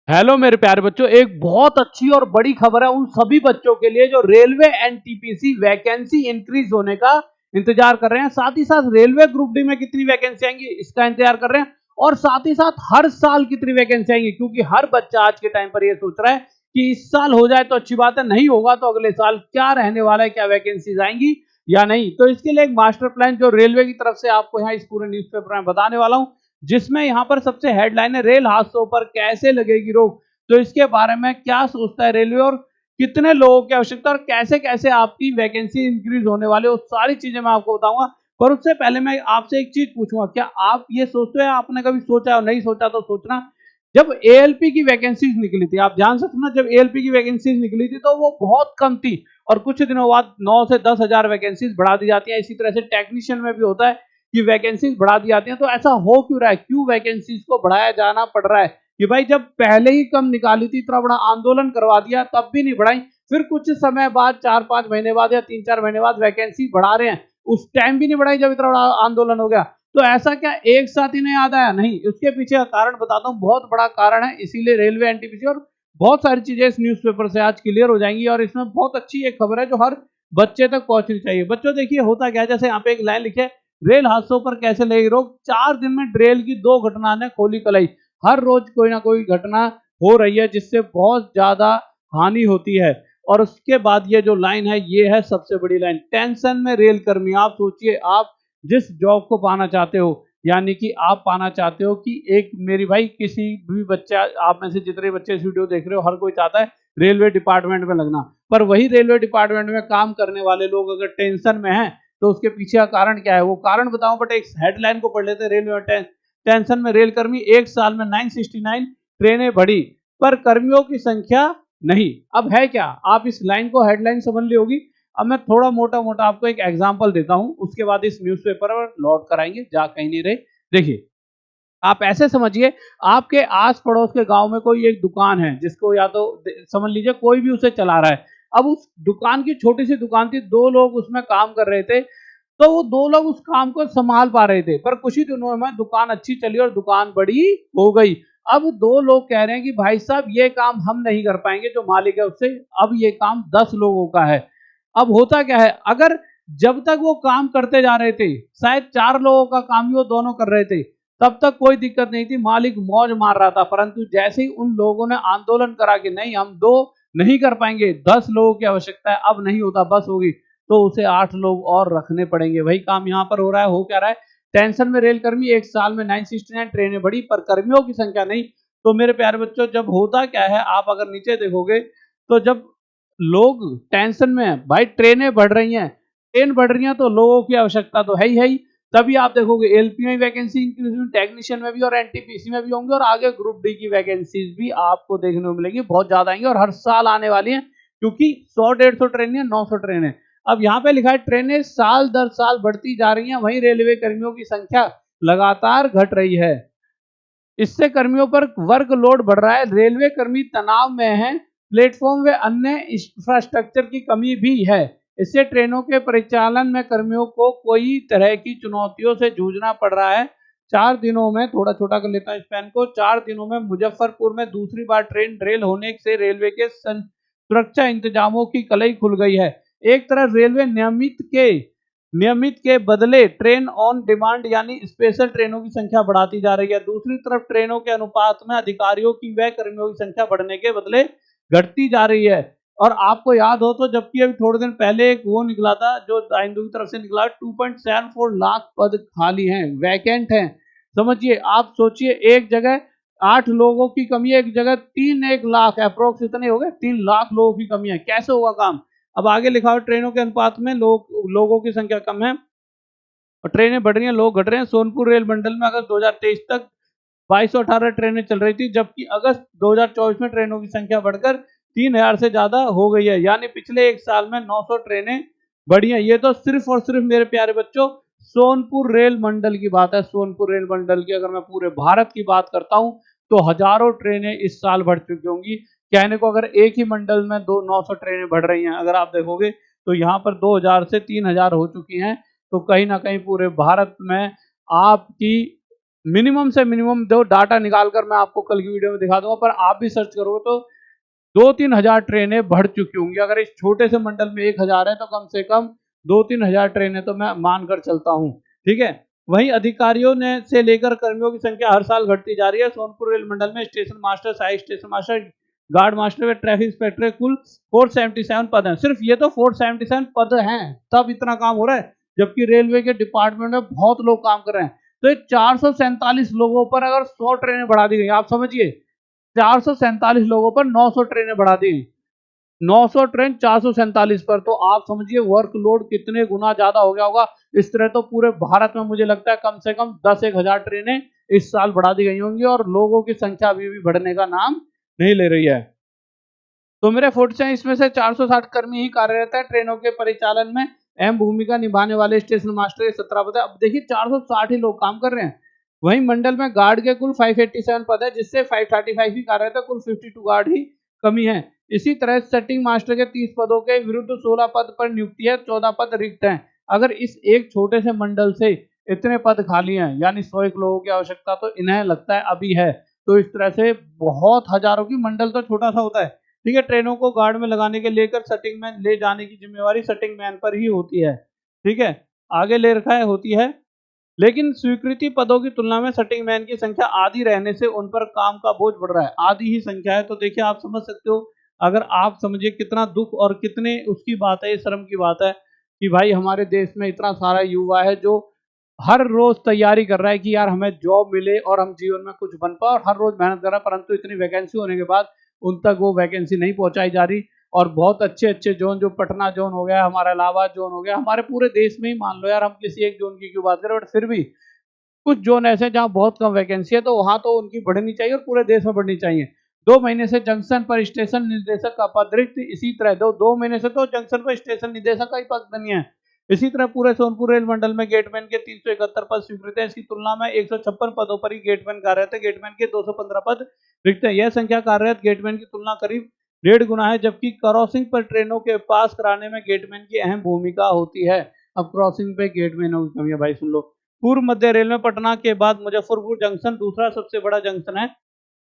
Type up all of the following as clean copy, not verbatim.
Hello मेरे प्यारे बच्चों, एक बहुत अच्छी और बड़ी खबर है उन सभी बच्चों के लिए जो रेलवे एनटीपीसी वैकेंसी इंक्रीज होने का इंतजार कर रहे हैं। साथ ही साथ रेलवे ग्रुप डी में कितनी वैकेंसी आएंगी इसका इंतजार कर रहे हैं, और साथ ही साथ हर साल कितनी वैकेंसी आएंगी, क्योंकि हर बच्चा आज के टाइम पर यह सोच रहा है कि इस साल हो जाए तो अच्छी बात है, नहीं होगा तो अगले साल क्या रहने वाला है, क्या वैकेंसीज आएंगी या नहीं। तो इसके लिए एक मास्टर प्लान जो रेलवे की तरफ से आपको यहाँ इस पूरे न्यूज़पेपर में बताने वाला हूं, जिसमें यहाँ पर सबसे हेडलाइन है रेल हादसों पर कैसे लगेगी रोक। तो इसके बारे में क्या सोचता है रेलवे और कितने लोगों की आवश्यकता और कैसे कैसे आपकी वैकेंसी इंक्रीज होने वाले, वो सारी चीजें मैं आपको बताऊंगा। पर उससे पहले मैं आपसे एक चीज पूछूंगा, क्या आप ये सोचते हैं, आपने कभी सोचा और नहीं सोचा तो सोचना, जब एएलपी की वैकेंसीज निकली थी, आप ध्यान से सुनना, जब एएलपी की वैकेंसीज निकली थी तो वो बहुत कम थी और कुछ दिनों बाद 9 से 10,000 वैकेंसीज बढ़ा दी जाती है। इसी तरह से टेक्नीशियन में भी होता है कि वैकेंसीज बढ़ा दी जाती है। तो ऐसा हो क्यों रहा है, क्यों वैकेंसीज को बढ़ाया जाना पड़ रहा है कि भाई जब पहले ही कम निकाली थी, इतना बड़ा आंदोलन करवा दिया, तब भी नहीं बढ़ाई, फिर कुछ समय बाद 4-5 महीने बाद या 3-4 महीने बाद वैकेंसी बढ़ा रहे हैं, उस टाइम भी नहीं बढ़ाई जब इतना बड़ा आंदोलन हो गया। तो ऐसा क्या एक साथ ही नहीं याद आया? नहीं, उसके पीछे का कारण बताता हूँ, बहुत बड़ा कारण है। इसीलिए रेलवे एनटीपीसी और बहुत सारी चीजें इस न्यूज़पेपर से आज क्लियर हो जाएंगी और इसमें बहुत अच्छी एक खबर है जो हर बच्चे तक पहुंचनी चाहिए। बच्चों देखिए होता क्या है, जैसे यहाँ पे एक लाइन लिखे, रेल हादसों पर कैसे लगेगी रोक, 4 दिन में रेल की 2 घटना ने खोली कलाई। हर रोज कोई ना कोई घटना हो रही है जिससे बहुत ज्यादा हानि होती है। और उसके बाद ये जो लाइन है, ये है सबसे बड़ी लाइन, टेंशन में रेल कर्मी। आप सोचिए, आप जिस जॉब को पाना चाहते हो, यानी कि आप पाना चाहते हो कि एक मेरी भाई किसी भी बच्चा, आप में से जितने बच्चे इस वीडियो देख रहे हो, हर कोई चाहता है रेलवे डिपार्टमेंट में लगना। पर वही रेलवे डिपार्टमेंट में काम करने वाले लोग अगर टेंशन में हैं तो उसके पीछे का कारण क्या है, वो कारण बताऊं, बट एक हेडलाइन को पढ़ लेते हैं। रेलवे टेंशन में रेल कर्मी, एक साल में 969 ट्रेनें बढ़ी पर कर्मियों की संख्या नहीं। अब है क्या, आप इस लाइन को हेडलाइन समझ ली होगी। अब मैं थोड़ा मोटा मोटा आपको एक एग्जांपल देता हूं, उसके बाद इस न्यूज़पेपर पर लौट कर आएंगे, जा कहीं नहीं रहे। देखिए, आप ऐसे समझिए, आपके आस पड़ोस के गांव में कोई एक दुकान है जिसको, या तो समझ लीजिए कोई भी उसे चला रहा है। अब उस दुकान की छोटी सी दुकान थी, 2 लोग उसमें काम कर रहे थे, तो वो 2 लोग उस काम को संभाल पा रहे थे, पर कुछ ही दिनों में दुकान अच्छी चली और दुकान बड़ी हो गई। अब 2 लोग कह रहे हैं कि भाई साहब ये काम हम नहीं कर पाएंगे, जो मालिक है उससे, अब ये काम 10 लोगों का है। अब होता क्या है, अगर जब तक वो काम करते जा रहे थे, शायद 4 लोगों का काम ही वो दोनों कर रहे थे, तब तक कोई दिक्कत नहीं थी, मालिक मौज मार रहा था। परंतु जैसे ही उन लोगों ने आंदोलन करा कि नहीं, हम 2 नहीं कर पाएंगे, 10 लोगों की आवश्यकता है, अब नहीं होता, बस होगी, तो उसे 8 लोग और रखने पड़ेंगे। वही काम यहाँ पर हो रहा है। हो क्या रहा है, टेंशन में रेल कर्मी, एक साल में 969 ट्रेनें बढ़ी पर कर्मियों की संख्या नहीं। तो मेरे प्यारे बच्चों, जब होता क्या है, आप अगर नीचे देखोगे तो जब लोग टेंशन में है, भाई ट्रेनें बढ़ रही हैं, ट्रेन बढ़ रही हैं तो लोगों की आवश्यकता तो है ही। तभी आप देखोगे एलपी में वैकेंसी इंक्रीज हुई, टेक्नीशियन में भी और एनटीपीसी में भी होंगे, और आगे ग्रुप डी की वैकेंसीज भी आपको देखने को मिलेंगी, बहुत ज्यादा आएंगी और हर साल आने वाली हैं, क्योंकि 100-150 ट्रेन है, 900 ट्रेन है। अब यहाँ पे लिखा है ट्रेनें साल दर साल बढ़ती जा रही हैं, वहीं रेलवे कर्मियों की संख्या लगातार घट रही है। इससे कर्मियों पर वर्क लोड बढ़ रहा है, रेलवे कर्मी तनाव में हैं, प्लेटफॉर्म व अन्य इंफ्रास्ट्रक्चर की कमी भी है। इससे ट्रेनों के परिचालन में कर्मियों को कई तरह की चुनौतियों से जूझना पड़ रहा है। 4 दिनों में, थोड़ा छोटा कर लेता हूं इस पेन को, 4 दिनों में मुजफ्फरपुर में दूसरी बार ट्रेन रेल होने से रेलवे के सुरक्षा इंतजामों की कलई खुल गई है। एक तरफ रेलवे नियमित के बदले ट्रेन ऑन डिमांड यानी स्पेशल ट्रेनों की संख्या बढ़ाती जा रही है, दूसरी तरफ ट्रेनों के अनुपात में अधिकारियों की व कर्मियों की संख्या बढ़ने के बदले घटती जा रही है। और आपको याद हो तो, जबकि अभी थोड़े दिन पहले एक वो निकला था, जो हिंदू की तरफ से निकला, 2.74 लाख पद खाली हैं, वैकेंट हैं। समझिए, आप सोचिए, एक जगह 8 लोगों की कमी है, एक जगह 1 लाख अप्रोक्स इतने हो गए, 3 लाख लोगों की कमी है, कैसे होगा काम। अब आगे लिखा हो, ट्रेनों के अनुपात में लोगों की संख्या कम है और ट्रेनें बढ़ रही हैं, लोग घट रहे हैं। सोनपुर रेल मंडल में अगस्त 2023 तक 2218 ट्रेनें चल रही थी, जबकि अगस्त 2024 में ट्रेनों की संख्या बढ़कर 3000 से ज्यादा हो गई है, यानी पिछले एक साल में 900 ट्रेनें बढ़ी हैं। ये तो सिर्फ और सिर्फ मेरे प्यारे बच्चों सोनपुर रेल मंडल की बात है। सोनपुर रेल मंडल की अगर मैं पूरे भारत की बात करता हूं तो हजारों ट्रेनें इस साल बढ़ चुकी होंगी। कहने को अगर एक ही मंडल में 900 ट्रेनें बढ़ रही हैं, अगर आप देखोगे तो यहाँ पर 2000 से 3000 हो चुकी हैं। तो कहीं ना कहीं पूरे भारत में आपकी मिनिमम से मिनिमम दो डाटा निकाल कर मैं आपको कल की वीडियो में दिखा दूंगा, पर आप भी सर्च करोगे तो 2-3 हजार ट्रेनें बढ़ चुकी होंगी। अगर इस छोटे से मंडल में 1 हजार है तो कम से कम 2-3 हजार ट्रेनें तो मैं मानकर चलता हूँ। ठीक है, वहीं अधिकारियों ने से लेकर कर्मियों की संख्या हर साल घटती जा रही है। सोनपुर रेल मंडल में स्टेशन मास्टर, सहायक स्टेशन मास्टर, गार्ड मास्टर व ट्रैफिक इंस्पेक्टर कुल 477 पद हैं। सिर्फ ये तो 477 पद हैं, तब इतना काम हो रहा है, जबकि रेलवे के डिपार्टमेंट में बहुत लोग काम कर रहे हैं। तो 447 लोगों पर अगर 100 ट्रेनें बढ़ा दी गई, आप समझिए 447 लोगों पर 900 ट्रेनें बढ़ा दी गई। 900 ट्रेन 447 पर, तो आप समझिए वर्कलोड कितने गुना ज्यादा हो गया होगा। इस तरह तो पूरे भारत में मुझे लगता है कम से कम 10-1 हजार ट्रेनें इस साल बढ़ा दी गई होंगी, और लोगों की संख्या अभी भी बढ़ने का नाम नहीं ले रही है। तो मेरे फुट से इसमें से 460 कर्मी ही कार्यरत है। ट्रेनों के परिचालन में अहम भूमिका निभाने वाले स्टेशन मास्टर के 17 पद है। अब देखिए 460 ही लोग काम कर रहे हैं। वहीं मंडल में गार्ड के कुल 587 पद है, जिससे 535 ही कार्यरत है, कुल 52 गार्ड ही कमी है। इसी तरह सेटिंग मास्टर के 30 पदों के विरुद्ध 16 पद पर नियुक्ति है, 14 पद रिक्त हैं। अगर इस एक छोटे से मंडल से इतने पद खाली हैं, यानी 101 लोगों की आवश्यकता तो इन्हें लगता है अभी है। तो इस तरह से बहुत हजारों की, मंडल तो छोटा सा होता है। ठीक है, ट्रेनों को गार्ड में लगाने के लेकर सेटिंग मैन ले जाने की जिम्मेवारी सेटिंग मैन पर ही होती है। ठीक है, आगे ले रखा है होती है, लेकिन स्वीकृति पदों की तुलना में सेटिंग मैन की संख्या आधी रहने से उन पर काम का बोझ बढ़ रहा है। आधी ही संख्या है, तो देखिए आप समझ सकते हो। अगर आप समझिए कितना दुख और कितने उसकी बात है, शर्म की बात है कि भाई हमारे देश में इतना सारा युवा है जो हर रोज तैयारी कर रहा है कि यार हमें जॉब मिले और हम जीवन में कुछ बन पाए, और हर रोज मेहनत कर रहा है, परंतु इतनी वैकेंसी होने के बाद उन तक वो वैकेंसी नहीं पहुंचाई जा रही। और बहुत अच्छे अच्छे जोन, जो पटना जोन हो गया, हमारा इलाहाबाद जोन हो गया, हमारे पूरे देश में ही मान लो यार, हम किसी एक जोन की क्यों बात करें, बट फिर भी कुछ जोन ऐसे हैं जहाँ बहुत कम वैकेंसी है, तो वहां तो उनकी बढ़नी चाहिए और पूरे देश में बढ़नी चाहिए। 2 महीने से जंक्शन पर स्टेशन निर्देशक का पद रिक्त, इसी तरह 2 महीने से तो जंक्शन पर स्टेशन निर्देशक का ही पद नहीं है। इसी तरह पूरे सोनपुर रेल मंडल में गेटमैन के 371 पद स्वीकृत है। इसकी तुलना में 156 पदों पर ही गेटमैन कार्यरत है। गेटमैन के 215 पद रिक्त है। यह संख्या कार्यरत गेटमैन की तुलना करीब 1.5 गुना है, जबकि क्रॉसिंग पर ट्रेनों के पास कराने में गेटमैन की अहम भूमिका होती है। अब क्रॉसिंग पे गेटमैनों की कमी है भाई, सुन लो। पूर्व मध्य रेल में पटना के बाद मुजफ्फरपुर जंक्शन दूसरा सबसे बड़ा जंक्शन है।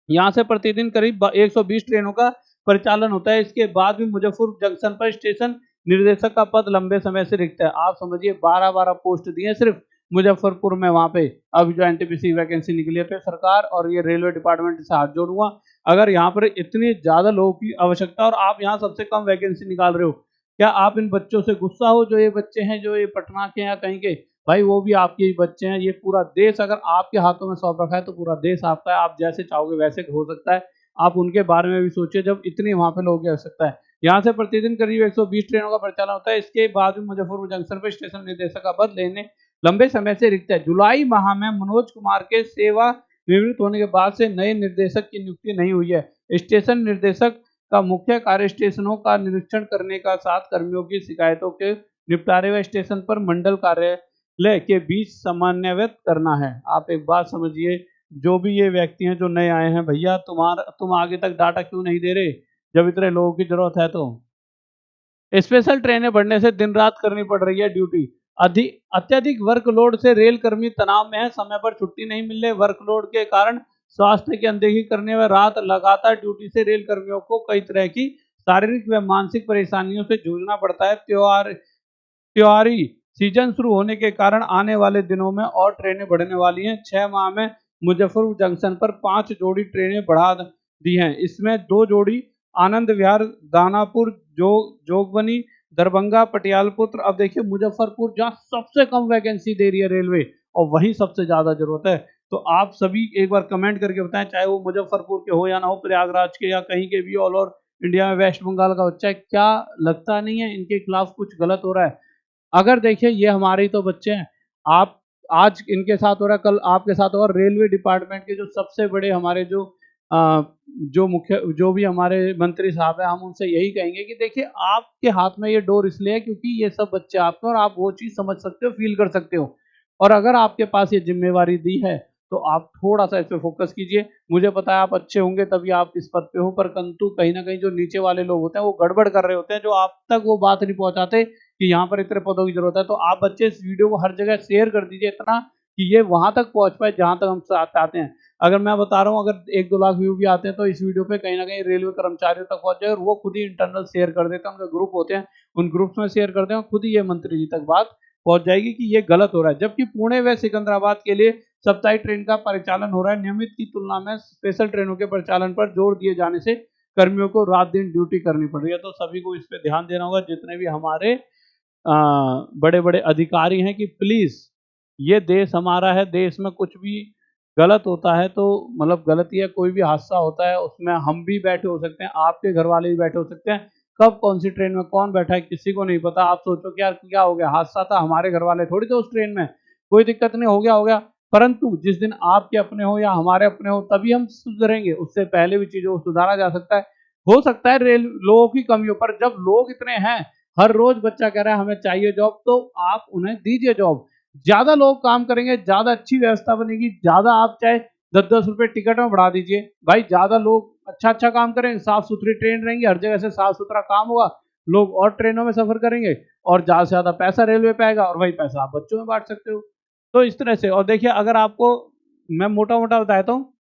यहाँ से प्रतिदिन करीब 120 ट्रेनों का परिचालन होता है। इसके बाद भी मुजफ्फरपुर जंक्शन पर स्टेशन निर्देशक का पद लंबे समय से रिक्त है। आप समझिए 12-12 पोस्ट दिए सिर्फ मुजफ्फरपुर में, वहां पे अभी जो एनटीपीसी वैकेंसी निकली है। तो सरकार और ये रेलवे डिपार्टमेंट से हाथ जोड़ूंगा, अगर यहाँ पर इतनी ज्यादा लोगों की आवश्यकता और आप यहाँ सबसे कम वैकेंसी निकाल रहे हो, क्या आप इन बच्चों से गुस्सा हो, जो ये बच्चे हैं, जो ये पटना के या कहीं के, भाई वो भी आपके ही बच्चे हैं। ये पूरा देश अगर आपके हाथों में सौंप रखा है तो पूरा देश आपका है। आप जैसे चाहोगे वैसे हो सकता है। आप उनके बारे में भी सोचिए, जब इतनी वहां पे लोगों की आवश्यकता है। यहाँ से प्रतिदिन करीब 120 ट्रेनों का परिचालन होता है। इसके बाद भी मुजफ्फरपुर जंक्शन पर स्टेशन निर्देशक का पद लेने लंबे समय से रिक्त है। जुलाई माह में मनोज कुमार के सेवा निवृत्त होने के बाद से नए निर्देशक की नियुक्ति नहीं हुई है। स्टेशन निर्देशक का मुख्य कार्य स्टेशनों का निरीक्षण करने का साथ कर्मियों की शिकायतों के निपटारे व स्टेशन पर मंडल कार्यालय के बीच समन्वयत करना है। आप एक बात समझिए, जो भी ये व्यक्ति हैं जो नए आए हैं, भैया तुम आगे तक डाटा क्यों नहीं दे रहे जब इतने लोगों की जरूरत है। तो स्पेशल ट्रेनें बढ़ने से दिन रात करनी पड़ रही है ड्यूटी। अत्यधिक वर्कलोड से रेल कर्मी तनाव में है। समय पर छुट्टी नहीं मिलने, वर्कलोड के कारण स्वास्थ्य की अनदेखी करने व रात लगातार ड्यूटी से रेल कर्मियों को कई तरह की शारीरिक व मानसिक परेशानियों से जूझना पड़ता है। त्योहारी सीजन शुरू होने के कारण आने वाले दिनों में और ट्रेनें बढ़ने वाली हैं। 6 माह में मुजफ्फरपुर जंक्शन पर 5 जोड़ी ट्रेनें बढ़ा दी हैं। इसमें 2 जोड़ी आनंद विहार, दानापुर, जोगबनी, दरभंगा, पटियालपुत्र। अब देखिए मुजफ्फरपुर जहाँ सबसे कम वैकेंसी दे रही है रेलवे, और वहीं सबसे ज्यादा जरूरत है। तो आप सभी एक बार कमेंट करके बताएं, चाहे वो मुजफ्फरपुर के हो या ना हो, प्रयागराज के या कहीं के भी, ऑल ओवर इंडिया में वेस्ट बंगाल का बच्चा है, क्या लगता नहीं है इनके खिलाफ कुछ गलत हो रहा है? अगर देखिए ये हमारे ही तो बच्चे हैं। आप आज इनके साथ हो रहा है, कल आपके साथ होगा। रेलवे डिपार्टमेंट के जो सबसे बड़े हमारे जो मुख्य, जो भी हमारे मंत्री साहब हैं, हम उनसे यही कहेंगे कि देखिए आपके हाथ में ये डोर इसलिए है क्योंकि ये सब बच्चे आपके, और आप वो चीज समझ सकते हो, फील कर सकते हो। और अगर आपके पास ये जिम्मेवारी दी है तो आप थोड़ा सा इस पे फोकस कीजिए। मुझे पता है आप अच्छे होंगे तभी आप इस पद पे हो, पर कंतु कहीं ना कहीं जो नीचे वाले लोग होते हैं वो गड़बड़ कर रहे होते हैं, जो आप तक वो बात नहीं पहुंचाते कि यहाँ पर इतने पदों की जरूरत है। तो आप बच्चे इस वीडियो को हर जगह शेयर कर दीजिए, इतना कि ये वहां तक पहुंच पाए जहां तक हम चाहते हैं। अगर मैं बता रहा हूँ, अगर 1-2 लाख व्यू भी आते हैं तो इस वीडियो पे कहीं ना कहीं रेलवे कर्मचारियों तक पहुंच जाए और वो खुद ही इंटरनल शेयर कर देते हैं, उनके ग्रुप होते हैं, उन ग्रुप्स में शेयर करते हैं, खुद ही ये मंत्री जी तक बात पहुंच जाएगी कि ये गलत हो रहा है। जबकि पुणे व सिकंदराबाद के लिए सप्ताही ट्रेन का परिचालन हो रहा है। नियमित की तुलना में स्पेशल ट्रेनों के परिचालन पर जोर दिए जाने से कर्मियों को रात दिन ड्यूटी करनी पड़ रही है। तो सभी को इस पे ध्यान देना होगा, जितने भी हमारे बड़े बड़े अधिकारी हैं, कि प्लीज ये देश हमारा है, देश में कुछ भी गलत होता है तो मतलब गलती है, कोई भी हादसा होता है उसमें हम भी बैठे हो सकते हैं, आपके घर वाले भी बैठे हो सकते हैं। कब कौन सी ट्रेन में कौन बैठा है किसी को नहीं पता। आप सोचो कि यार क्या हो गया, हादसा था, हमारे घर वाले थोड़ी थे उस ट्रेन में, कोई दिक्कत नहीं, हो गया। परंतु जिस दिन आपके अपने हो या हमारे अपने हो तभी हम सुधरेंगे, उससे पहले भी चीजों को सुधारा जा सकता है। हो सकता है रेल लोगों की कमी हो, पर जब लोग इतने हैं, हर रोज बच्चा कह रहा है हमें चाहिए जॉब, तो आप उन्हें दीजिए जॉब। ज्यादा लोग काम करेंगे, ज्यादा अच्छी व्यवस्था बनेगी, ज्यादा आप चाहे 10-10 रुपए टिकट में बढ़ा दीजिए, भाई ज्यादा लोग अच्छा काम करेंगे, साफ सुथरी ट्रेन रहेंगी, हर जगह से साफ सुथरा काम होगा, लोग और ट्रेनों में सफर करेंगे और ज्यादा से ज्यादा पैसा रेलवे पे आएगा और वही पैसा आप बच्चों में बांट सकते हो। तो इस तरह से। और देखिए, अगर आपको मैं मोटा मोटा बताता हूँ,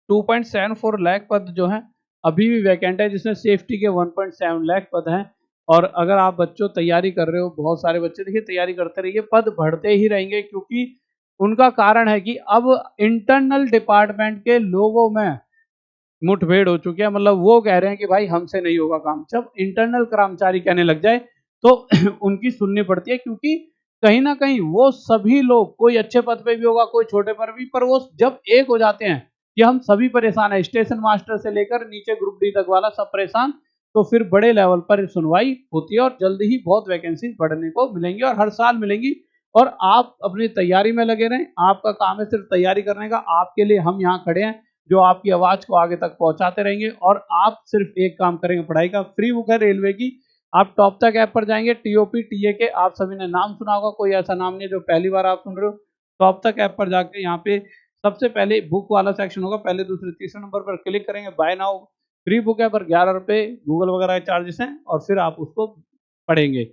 2.74 लाख पद जो हैं अभी भी वैकेंट है, जिसमें सेफ्टी के 1.7 लाख पद हैं। और अगर आप बच्चों तैयारी कर रहे हो, बहुत सारे बच्चे देखिए तैयारी करते रहिए, पद बढ़ते ही रहेंगे, क्योंकि उनका कारण है कि अब इंटरनल डिपार्टमेंट के लोगों में मुठभेड़ हो चुकी है। मतलब वो कह रहे हैं कि भाई हमसे नहीं होगा काम। जब इंटरनल कर्मचारी कहने लग जाए तो उनकी सुननी पड़ती है, क्योंकि कहीं ना कहीं वो सभी लोग, कोई अच्छे पद पे भी होगा, कोई छोटे पर भी, पर वो जब एक हो जाते हैं कि हम सभी परेशान है, स्टेशन मास्टर से लेकर नीचे ग्रुप डी तक वाला सब परेशान, तो फिर बड़े लेवल पर सुनवाई होती है और जल्दी ही बहुत वैकेंसी बढ़ने को मिलेंगी और हर साल मिलेंगी। और आप अपनी तैयारी में लगे रहें, आपका काम है सिर्फ तैयारी करने का, आपके लिए हम यहाँ खड़े हैं जो आपकी आवाज को आगे तक पहुंचाते रहेंगे। और आप सिर्फ एक काम करेंगे, पढ़ाई का। फ्री बुक है रेलवे की, आप टॉप तक ऐप पर जाएंगे, टीओपी टीए के, आप सभी ने नाम सुना होगा, कोई ऐसा नाम नहीं है जो पहली बार आप सुन रहे हो। टॉप तक ऐप पर जाके यहाँ पे सबसे पहले बुक वाला सेक्शन होगा, पहले दूसरे तीसरे नंबर पर क्लिक करेंगे, बाय नाउ। फ्री बुक है, पर 11 रुपए गूगल वगैरह के चार्जेस हैं, और फिर आप उसको पढ़ेंगे।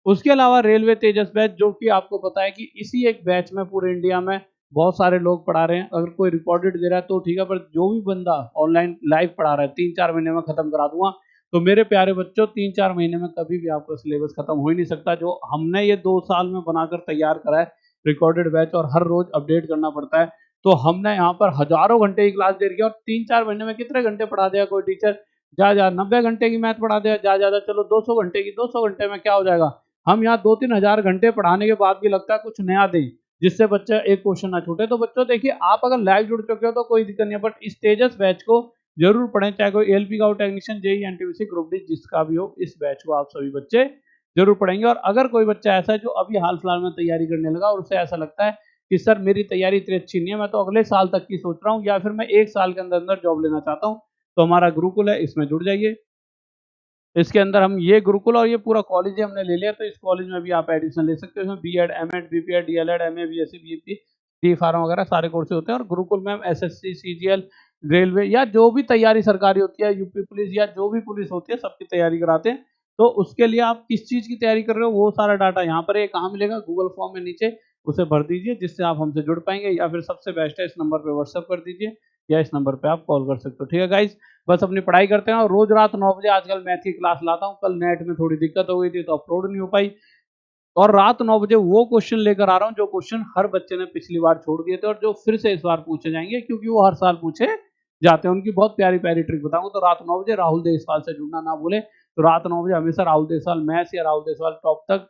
उसके अलावा रेलवे तेजस बैच, जो कि आपको पता है कि इसी एक बैच में पूरे इंडिया में बहुत सारे लोग पढ़ा रहे हैं। अगर कोई रिकॉर्डेड दे रहा है तो ठीक है, पर जो भी बंदा ऑनलाइन लाइव पढ़ा रहा है, 3-4 महीने में खत्म करा दूंगा। तो मेरे प्यारे बच्चों, 3-4 महीने में कभी भी आपका सिलेबस खत्म हो ही नहीं सकता। जो हमने ये 2 साल में बनाकर तैयार करा है रिकॉर्डेड बैच, और हर रोज अपडेट करना पड़ता है, तो हमने यहाँ पर हजारों घंटे की क्लास दे रही है। और 3-4 महीने में कितने घंटे पढ़ा देगा कोई टीचर? जा 90 घंटे की मैथ पढ़ा देगा, ज्यादा चलो 200 घंटे की, 200 घंटे में क्या हो जाएगा? हम यहाँ 2-3 हजार घंटे पढ़ाने के बाद भी लगता है कुछ नया दें, जिससे बच्चा एक क्वेश्चन ना छूटे। तो बच्चों देखिए, आप अगर लाइव जुड़ चुके हो तो कोई दिक्कत नहीं है, बट इस तेजस बैच को जरूर पढ़ें, चाहे कोई एलपी का हो, technician, JE, NTPC, group D, जिसका भी हो, इस बैच को आप सभी बच्चे जरूर पढ़ेंगे। और अगर कोई बच्चा ऐसा है जो अभी हाल फिलहाल में तैयारी करने लगा और उसे ऐसा लगता है कि सर मेरी तैयारी इतनी अच्छी नहीं है, मैं तो अगले साल तक की सोच रहा हूँ, या फिर मैं 1 साल के अंदर अंदर जॉब लेना चाहता हूँ, तो हमारा गुरुकुल है, इसमें जुड़ जाइए। इसके अंदर हम ये गुरुकुल और ये पूरा कॉलेज हमने ले लिया, तो इस कॉलेज में भी आप एडमिशन ले सकते हो। इसमें BEd, MEd, BPEd, DElEd, MA, BSc, BAP, D pharma वगैरह सारे कोर्स होते हैं। और गुरुकुल में हम एसएससी, सीजीएल, रेलवे या जो भी तैयारी सरकारी होती है, यूपी पुलिस या जो भी पुलिस होती है, सबकी तैयारी कराते हैं। तो उसके लिए आप किस चीज की तैयारी कर रहे हो, वो सारा डाटा यहाँ पर है, कहाँ मिलेगा? गूगल फॉर्म में नीचे, उसे भर दीजिए, जिससे आप हमसे जुड़ पाएंगे। या फिर सबसे बेस्ट है, इस नंबर पे व्हाट्सएप कर दीजिए, या इस नंबर पे आप कॉल कर सकते हो। ठीक है गाइज, बस अपनी पढ़ाई करते हैं। और रोज रात 9 बजे आजकल मैथ की क्लास लाता हूँ। कल नेट में थोड़ी दिक्कत हो गई थी तो अपलोड नहीं हो पाई, और रात 9 बजे वो क्वेश्चन लेकर आ रहा हूँ जो क्वेश्चन हर बच्चे ने पिछली बार छोड़ दिए थे और जो फिर से इस बार पूछे जाएंगे, क्योंकि वो हर साल पूछे जाते हैं। उनकी बहुत प्यारी प्यारी ट्रिक बताऊंगा। तो रात 9 बजे राहुल देसवाल से जुड़ना ना भूले। तो रात 9 बजे हमेशा राहुल देसवाल मैथ्स या राहुल देसवाल टॉप तक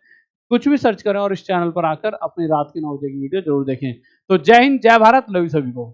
कुछ भी सर्च करें और इस चैनल पर आकर अपनी रात की 9 बजे की वीडियो जरूर देखें। तो जय हिंद, जय भारत, लव यू सभी को।